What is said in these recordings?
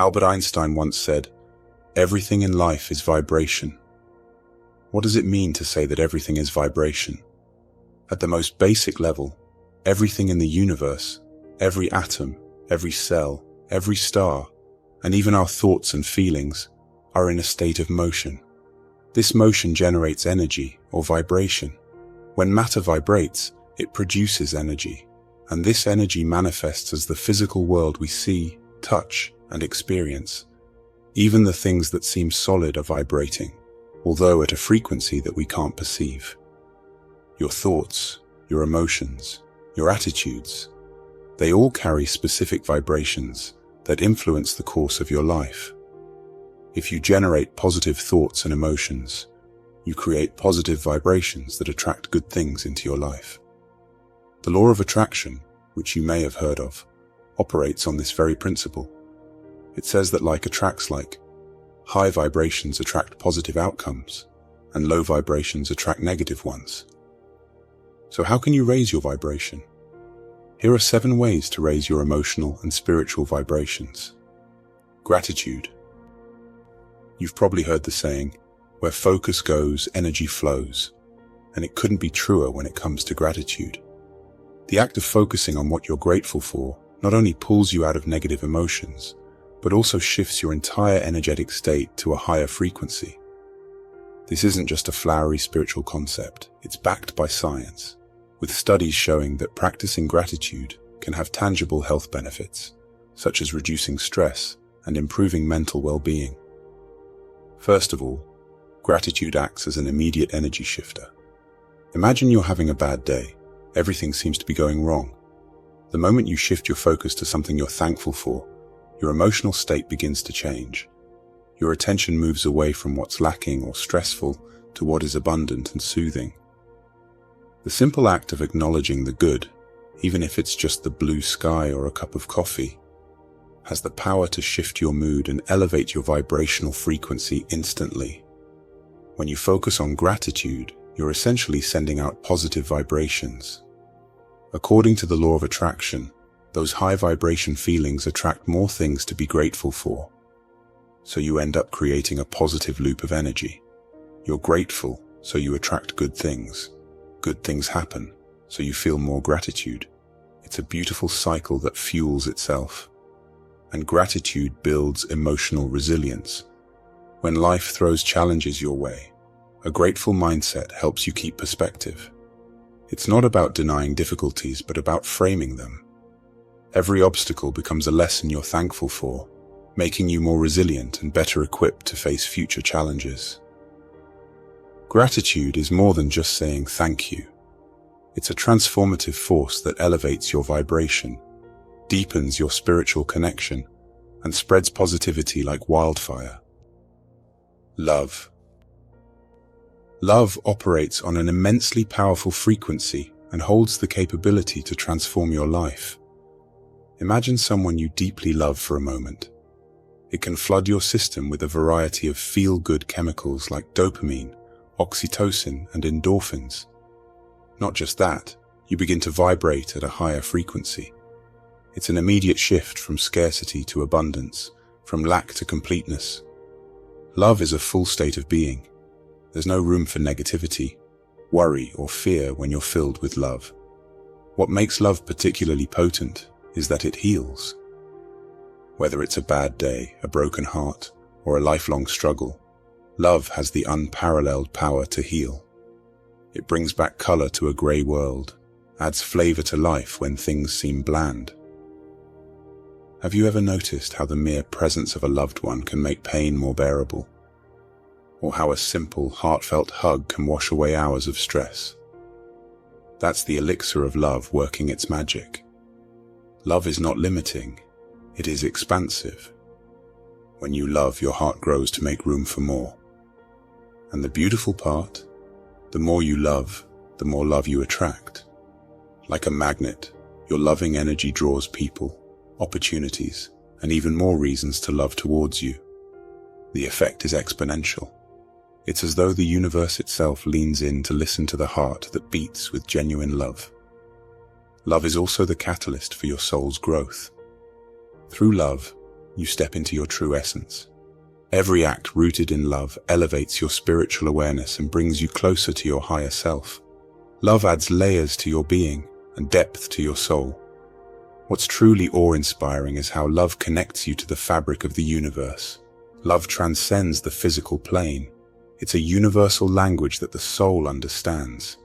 Albert Einstein once said, "Everything in life is vibration." What does it mean to say that everything is vibration? At the most basic level, everything in the universe, every atom, every cell, every star, and even our thoughts and feelings are in a state of motion. This motion generates energy or vibration. When matter vibrates, it produces energy, and this energy manifests as the physical world we see, touch, and experience. Even the things that seem solid are vibrating, although at a frequency that we can't perceive. Your thoughts, your emotions, your attitudes, they all carry specific vibrations that influence the course of your life. If you generate positive thoughts and emotions, you create positive vibrations that attract good things into your life. The law of attraction, which you may have heard of, operates on this very principle. It says that like attracts like. High vibrations attract positive outcomes, and low vibrations attract negative ones. So how can you raise your vibration? Here are 7 ways to raise your emotional and spiritual vibrations. Gratitude. You've probably heard the saying, "Where focus goes, energy flows," and it couldn't be truer when it comes to gratitude. The act of focusing on what you're grateful for not only pulls you out of negative emotions, but also shifts your entire energetic state to a higher frequency. This isn't just a flowery spiritual concept, it's backed by science, with studies showing that practicing gratitude can have tangible health benefits, such as reducing stress and improving mental well-being. First of all, gratitude acts as an immediate energy shifter. Imagine you're having a bad day. Everything seems to be going wrong. The moment you shift your focus to something you're thankful for, your emotional state begins to change. Your attention moves away from what's lacking or stressful to what is abundant and soothing. The simple act of acknowledging the good, even if it's just the blue sky or a cup of coffee, has the power to shift your mood and elevate your vibrational frequency instantly. When you focus on gratitude, you're essentially sending out positive vibrations. According to the law of attraction, those high vibration feelings attract more things to be grateful for. So you end up creating a positive loop of energy. You're grateful, so you attract good things. Good things happen, so you feel more gratitude. It's a beautiful cycle that fuels itself. And gratitude builds emotional resilience. When life throws challenges your way, a grateful mindset helps you keep perspective. It's not about denying difficulties, but about framing them. Every obstacle becomes a lesson you're thankful for, making you more resilient and better equipped to face future challenges. Gratitude is more than just saying thank you. It's a transformative force that elevates your vibration, deepens your spiritual connection, and spreads positivity like wildfire. Love. Love operates on an immensely powerful frequency and holds the capability to transform your life. Imagine someone you deeply love for a moment. It can flood your system with a variety of feel-good chemicals like dopamine, oxytocin, and endorphins. Not just that, you begin to vibrate at a higher frequency. It's an immediate shift from scarcity to abundance, from lack to completeness. Love is a full state of being. There's no room for negativity, worry, or fear when you're filled with love. What makes love particularly potent is that it heals. Whether it's a bad day, a broken heart, or a lifelong struggle, love has the unparalleled power to heal. It brings back color to a gray world, adds flavor to life when things seem bland. Have you ever noticed how the mere presence of a loved one can make pain more bearable? Or how a simple, heartfelt hug can wash away hours of stress? That's the elixir of love working its magic. Love is not limiting, it is expansive. When you love, your heart grows to make room for more. And the beautiful part, the more you love, the more love you attract. Like a magnet, your loving energy draws people, opportunities, and even more reasons to love towards you. The effect is exponential. It's as though the universe itself leans in to listen to the heart that beats with genuine love. Love is also the catalyst for your soul's growth. Through love, you step into your true essence. Every act rooted in love elevates your spiritual awareness and brings you closer to your higher self. Love adds layers to your being and depth to your soul. What's truly awe-inspiring is how love connects you to the fabric of the universe. Love transcends the physical plane. It's a universal language that the soul understands.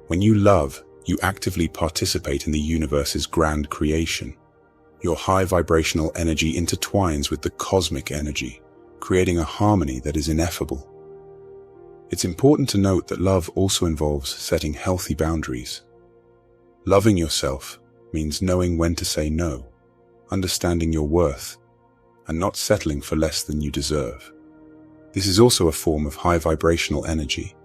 When you love, you actively participate in the universe's grand creation. Your high vibrational energy intertwines with the cosmic energy, creating a harmony that is ineffable. It's important to note that love also involves setting healthy boundaries. Loving yourself means knowing when to say no, understanding your worth, and not settling for less than you deserve. This is also a form of high vibrational energy,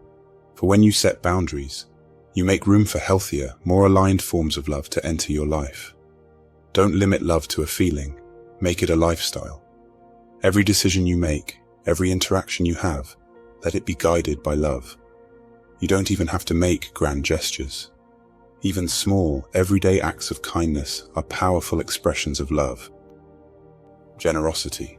for when you set boundaries, you make room for healthier, more aligned forms of love to enter your life. Don't limit love to a feeling, make it a lifestyle. Every decision you make, every interaction you have, let it be guided by love. You don't even have to make grand gestures. Even small, everyday acts of kindness are powerful expressions of love. Generosity.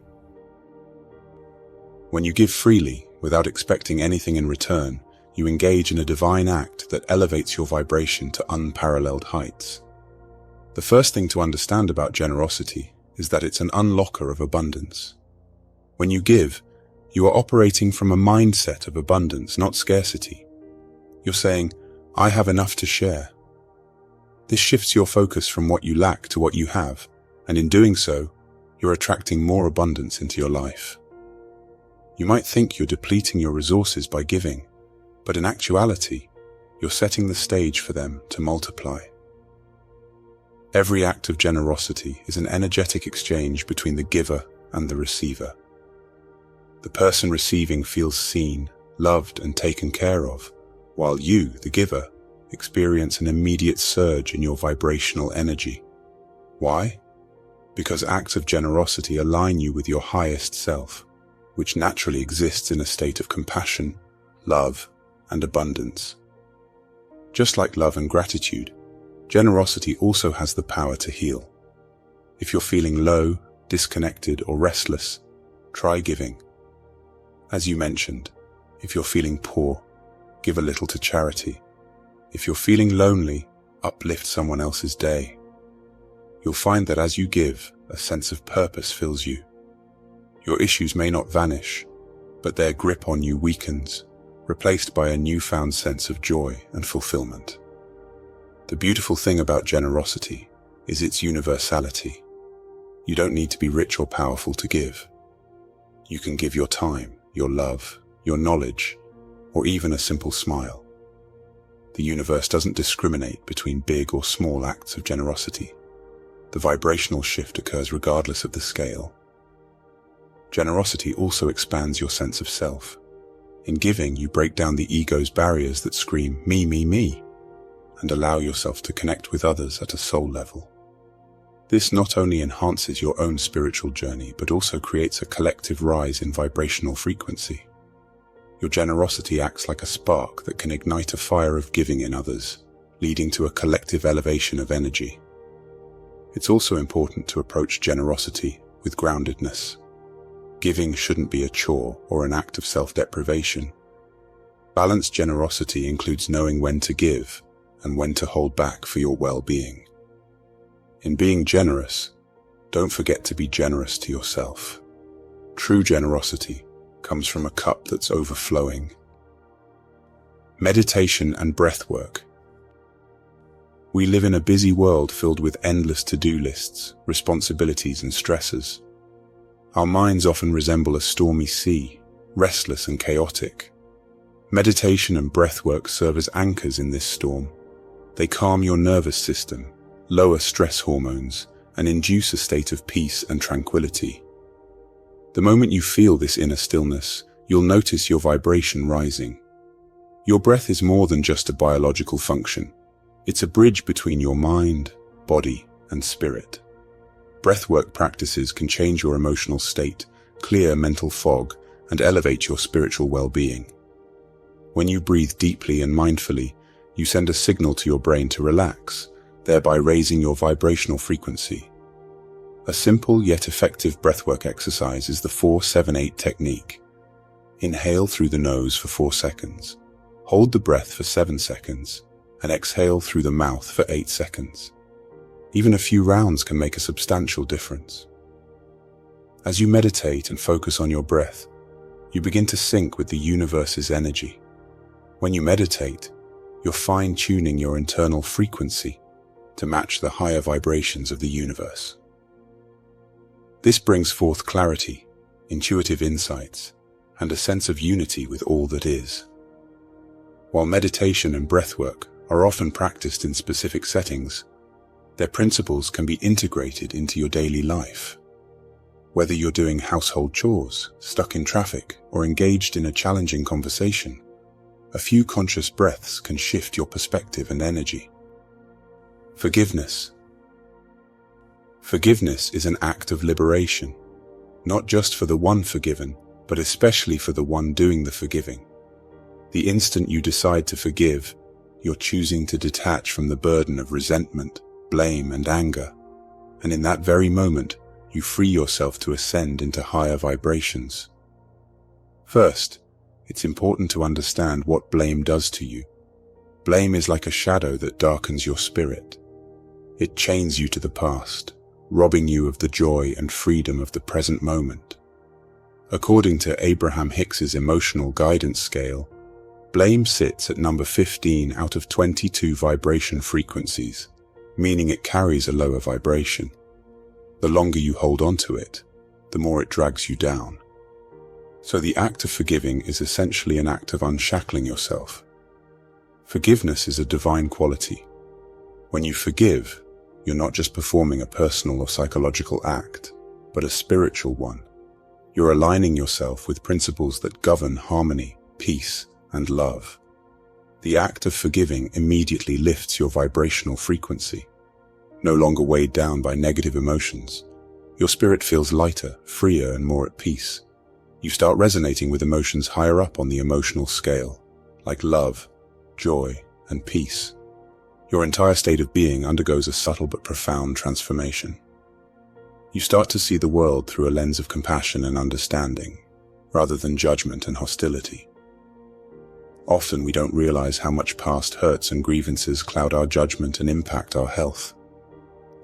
When you give freely, without expecting anything in return, you engage in a divine act that elevates your vibration to unparalleled heights. The first thing to understand about generosity is that it's an unlocker of abundance. When you give, you are operating from a mindset of abundance, not scarcity. You're saying, I have enough to share. This shifts your focus from what you lack to what you have, and in doing so, you're attracting more abundance into your life. You might think you're depleting your resources by giving, but in actuality, you're setting the stage for them to multiply. Every act of generosity is an energetic exchange between the giver and the receiver. The person receiving feels seen, loved, and taken care of, while you, the giver, experience an immediate surge in your vibrational energy. Why? Because acts of generosity align you with your highest self, which naturally exists in a state of compassion, love, and abundance. Just like love and gratitude, generosity also has the power to heal. If you're feeling low, disconnected, or restless, try giving. As you mentioned, if you're feeling poor, give a little to charity. If you're feeling lonely, uplift someone else's day. You'll find that as you give, a sense of purpose fills you. Your issues may not vanish, but their grip on you weakens, replaced by a newfound sense of joy and fulfillment. The beautiful thing about generosity is its universality. You don't need to be rich or powerful to give. You can give your time, your love, your knowledge, or even a simple smile. The universe doesn't discriminate between big or small acts of generosity. The vibrational shift occurs regardless of the scale. Generosity also expands your sense of self. In giving, you break down the ego's barriers that scream, me, me, me, and allow yourself to connect with others at a soul level. This not only enhances your own spiritual journey, but also creates a collective rise in vibrational frequency. Your generosity acts like a spark that can ignite a fire of giving in others, leading to a collective elevation of energy. It's also important to approach generosity with groundedness. Giving shouldn't be a chore or an act of self-deprivation. Balanced generosity includes knowing when to give and when to hold back for your well-being. In being generous, don't forget to be generous to yourself. True generosity comes from a cup that's overflowing. Meditation and breathwork. We live in a busy world filled with endless to-do lists, responsibilities, and stresses. Our minds often resemble a stormy sea, restless and chaotic. Meditation and breathwork serve as anchors in this storm. They calm your nervous system, lower stress hormones, and induce a state of peace and tranquility. The moment you feel this inner stillness, you'll notice your vibration rising. Your breath is more than just a biological function. It's a bridge between your mind, body, and spirit. Breathwork practices can change your emotional state, clear mental fog, and elevate your spiritual well-being. When you breathe deeply and mindfully, you send a signal to your brain to relax, thereby raising your vibrational frequency. A simple yet effective breathwork exercise is the 4-7-8 technique. Inhale through the nose for 4 seconds, hold the breath for 7 seconds, and exhale through the mouth for 8 seconds. Even a few rounds can make a substantial difference. As you meditate and focus on your breath, you begin to sync with the universe's energy. When you meditate, you're fine-tuning your internal frequency to match the higher vibrations of the universe. This brings forth clarity, intuitive insights, and a sense of unity with all that is. While meditation and breathwork are often practiced in specific settings, their principles can be integrated into your daily life. Whether you're doing household chores, stuck in traffic, or engaged in a challenging conversation, a few conscious breaths can shift your perspective and energy. Forgiveness. Forgiveness is an act of liberation, not just for the one forgiven, but especially for the one doing the forgiving. The instant you decide to forgive, you're choosing to detach from the burden of resentment, blame, and anger. And in that very moment, you free yourself to ascend into higher vibrations. First, it's important to understand what blame does to you. Blame is like a shadow that darkens your spirit. It chains you to the past, robbing you of the joy and freedom of the present moment. According to Abraham Hicks's emotional guidance scale, blame sits at number 15 out of 22 vibration frequencies, meaning it carries a lower vibration. The longer you hold on to it, the more it drags you down. So the act of forgiving is essentially an act of unshackling yourself. Forgiveness is a divine quality. When you forgive, you're not just performing a personal or psychological act, but a spiritual one. You're aligning yourself with principles that govern harmony, peace, and love. The act of forgiving immediately lifts your vibrational frequency. No longer weighed down by negative emotions, your spirit feels lighter, freer, and more at peace. You start resonating with emotions higher up on the emotional scale, like love, joy, and peace. Your entire state of being undergoes a subtle but profound transformation. You start to see the world through a lens of compassion and understanding, rather than judgment and hostility. Often we don't realize how much past hurts and grievances cloud our judgment and impact our health.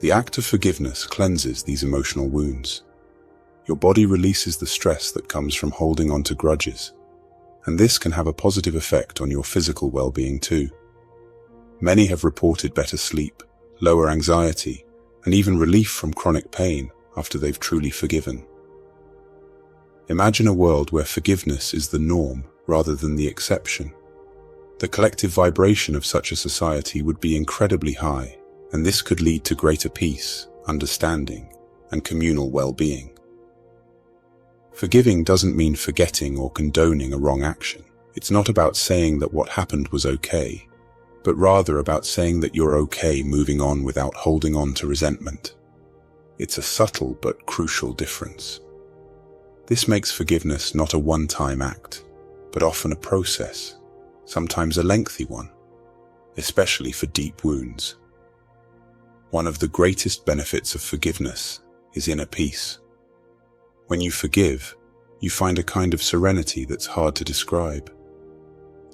The act of forgiveness cleanses these emotional wounds. Your body releases the stress that comes from holding on to grudges, and this can have a positive effect on your physical well-being too. Many have reported better sleep, lower anxiety, and even relief from chronic pain after they've truly forgiven. Imagine a world where forgiveness is the norm rather than the exception. The collective vibration of such a society would be incredibly high, and this could lead to greater peace, understanding, and communal well-being. Forgiving doesn't mean forgetting or condoning a wrong action. It's not about saying that what happened was okay, but rather about saying that you're okay moving on without holding on to resentment. It's a subtle but crucial difference. This makes forgiveness not a one-time act, but often a process, sometimes a lengthy one, especially for deep wounds. One of the greatest benefits of forgiveness is inner peace. When you forgive, you find a kind of serenity that's hard to describe.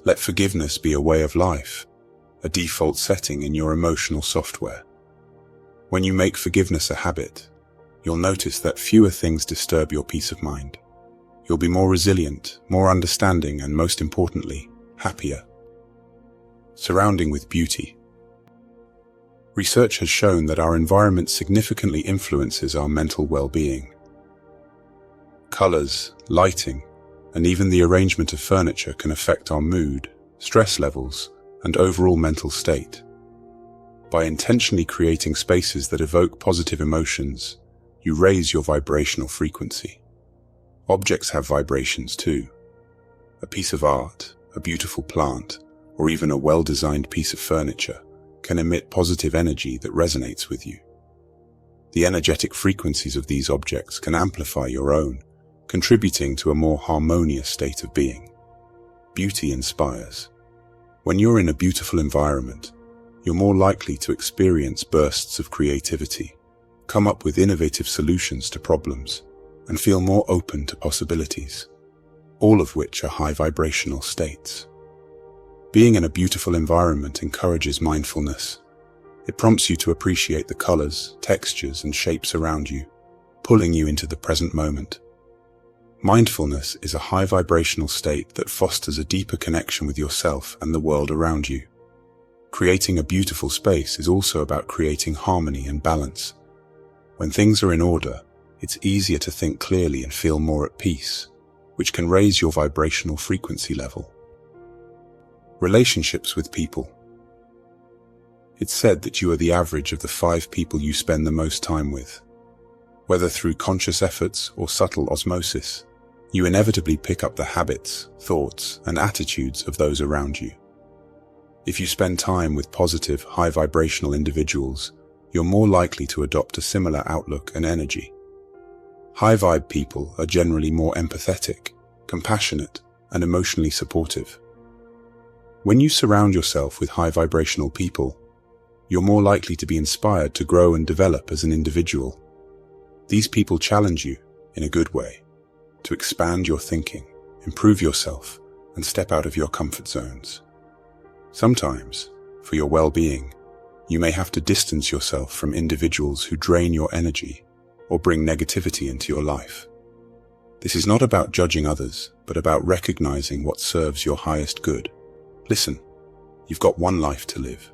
Let forgiveness be a way of life, a default setting in your emotional software. When you make forgiveness a habit, you'll notice that fewer things disturb your peace of mind. You'll be more resilient, more understanding, and most importantly, happier. Surrounding with beauty. Research has shown that our environment significantly influences our mental well-being. Colors, lighting, and even the arrangement of furniture can affect our mood, stress levels, and overall mental state. By intentionally creating spaces that evoke positive emotions, you raise your vibrational frequency. Objects have vibrations too. A piece of art, a beautiful plant, or even a well-designed piece of furniture can emit positive energy that resonates with you. The energetic frequencies of these objects can amplify your own, contributing to a more harmonious state of being. Beauty inspires. When you're in a beautiful environment, you're more likely to experience bursts of creativity, come up with innovative solutions to problems, and feel more open to possibilities, all of which are high vibrational states. Being in a beautiful environment encourages mindfulness. It prompts you to appreciate the colors, textures, and shapes around you, pulling you into the present moment. Mindfulness is a high vibrational state that fosters a deeper connection with yourself and the world around you. Creating a beautiful space is also about creating harmony and balance. When things are in order, it's easier to think clearly and feel more at peace, which can raise your vibrational frequency level. Relationships with people. It's said that you are the average of the 5 people you spend the most time with. Whether through conscious efforts or subtle osmosis, you inevitably pick up the habits, thoughts, and attitudes of those around you. If you spend time with positive, high vibrational individuals, you're more likely to adopt a similar outlook and energy. High vibe people are generally more empathetic, compassionate, and emotionally supportive. When you surround yourself with high vibrational people, you're more likely to be inspired to grow and develop as an individual. These people challenge you, in a good way, to expand your thinking, improve yourself, and step out of your comfort zones. Sometimes, for your well-being, you may have to distance yourself from individuals who drain your energy or bring negativity into your life. This is not about judging others, but about recognizing what serves your highest good. Listen, you've got one life to live.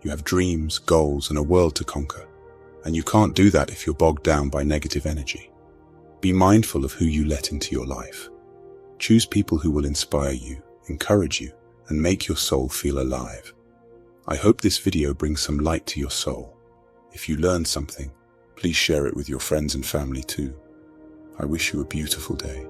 You have dreams, goals, and a world to conquer, and you can't do that if you're bogged down by negative energy. Be mindful of who you let into your life. Choose people who will inspire you, encourage you, and make your soul feel alive. I hope this video brings some light to your soul. If you learned something, please share it with your friends and family too. I wish you a beautiful day.